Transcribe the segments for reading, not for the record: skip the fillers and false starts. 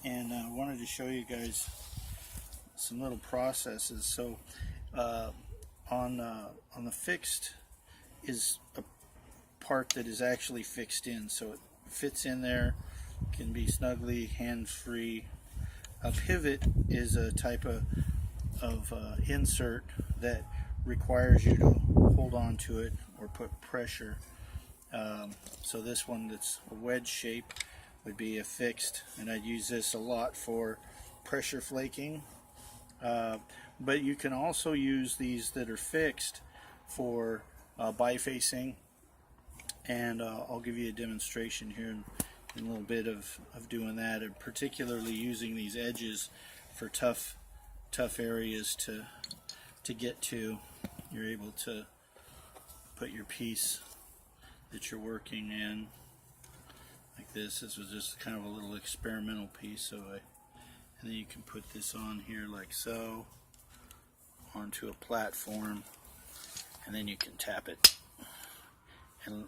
and I wanted to show you guys some little processes. So on the fixed is a part that is actually fixed in, so it fits in there, can be snugly hands-free. A pivot is a type of insert that requires you to hold on to it or put pressure. So this one that's a wedge shape would be a fixed, and I'd use this a lot for pressure flaking. But you can also use these that are fixed for bifacing, and I'll give you a demonstration here in a little bit of doing that, and particularly using these edges for tough areas to get to. You're able to put your piece that you're working in like this. This was just kind of a little experimental piece, and then you can put this on here like so onto a platform, and then you can tap it and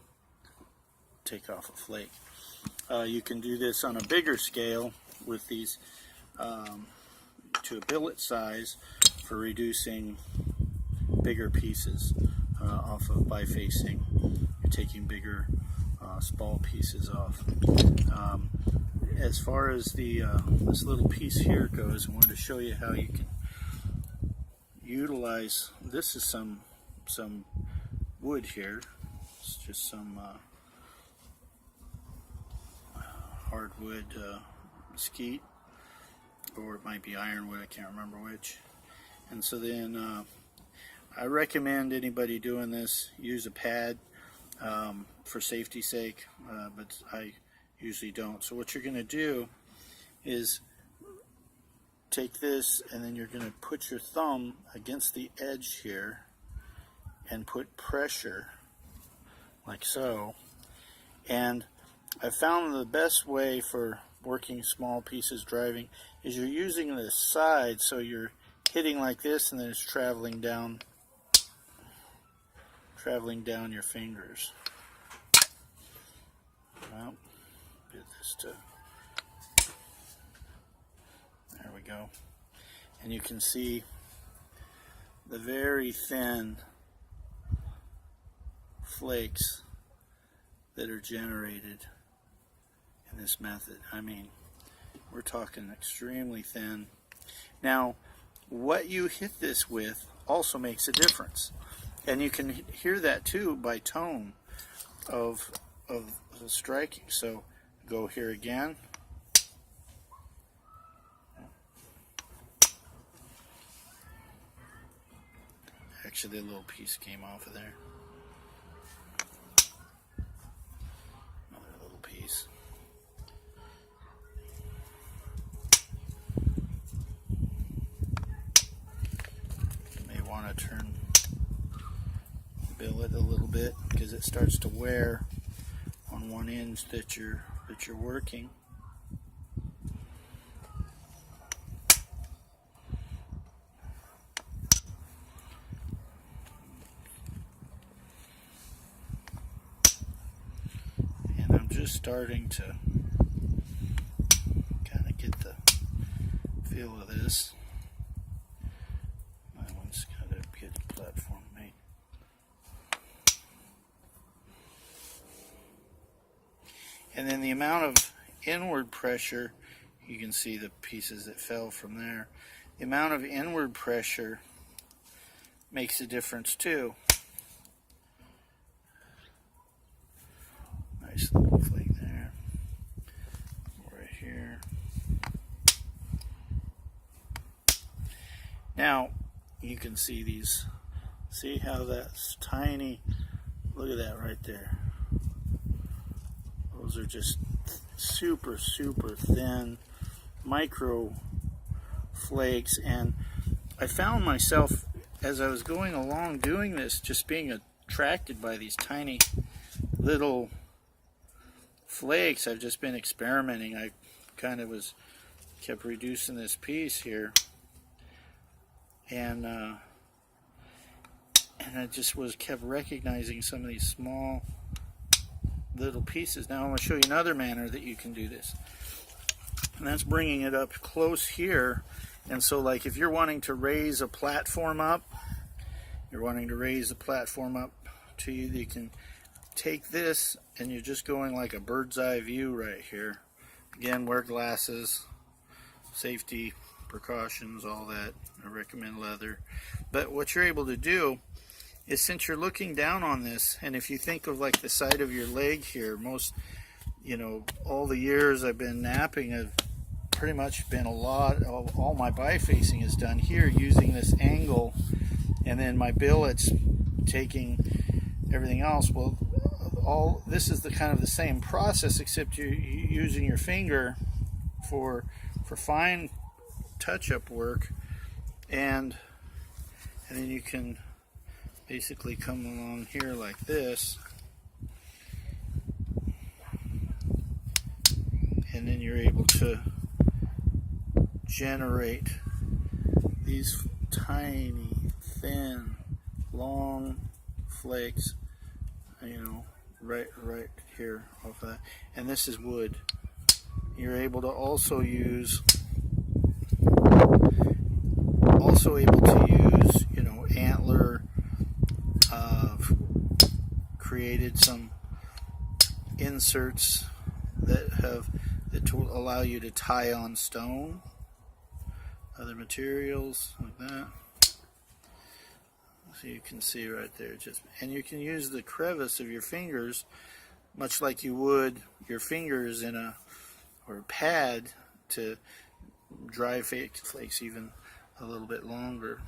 take off a flake. You can do this on a bigger scale with these to a billet size for reducing bigger pieces off of bifacing. You're taking bigger small pieces off. As far as this little piece here goes, I wanted to show you how you can utilize. This is some wood here. It's just some hardwood mesquite, or it might be ironwood, I can't remember which. And so then I recommend anybody doing this use a pad for safety's sake, but I usually don't. So what you're going to do is take this, and then you're going to put your thumb against the edge here and put pressure like so. And I found the best way for working small pieces driving is you're using the side, so you're hitting like this, and then it's traveling down your fingers. Well, get this to, there we go. And you can see the very thin flakes that are generated in this method. I mean, we're talking extremely thin. Now, what you hit this with also makes a difference, and you can hear that too by tone of the striking. So go here again. Actually, a little piece came off of there. Another little piece. You may want to turn the billet a little bit because it starts to wear on one end that you're working. And I'm just starting to kind of get the feel of this. My one's got to get the platform made. And then the amount of inward pressure, you can see the pieces that fell from there. The amount of inward pressure makes a difference too. Nice little flake there. Right here. Now, you can see these. See how that's tiny? Look at that right there. Those are just super thin micro flakes, and I found myself as I was going along doing this just being attracted by these tiny little flakes. I've just been experimenting. I kind of kept reducing this piece here, and I just kept recognizing some of these small little pieces. Now I'm going to show you another manner that you can do this. and that's bringing it up close here. And so like if you're wanting to raise a platform up, to you can take this, and you're just going like a bird's eye view right here. Again, wear glasses, safety precautions, all that. I recommend leather. But what you're able to do is, since you're looking down on this, and if you think of like the side of your leg here, most, all the years I've been napping have pretty much been a lot of all my bifacing is done here using this angle, and then my billets taking everything else. Well, all this is the kind of the same process, except you're using your finger for fine touch-up work, and then you can basically come along here like this, and then you're able to generate these tiny, thin, long flakes, right here off that. And this is wood. You're able to also use antler. Created some inserts that will allow you to tie on stone, other materials like that. So you can see right there, and you can use the crevice of your fingers, much like you would your fingers in a pad, to dry flakes even a little bit longer.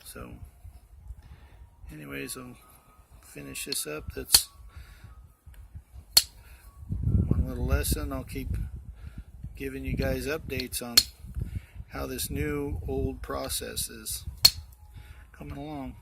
So anyways, I'll finish this up. That's one little lesson. I'll keep giving you guys updates on how this new old process is coming along.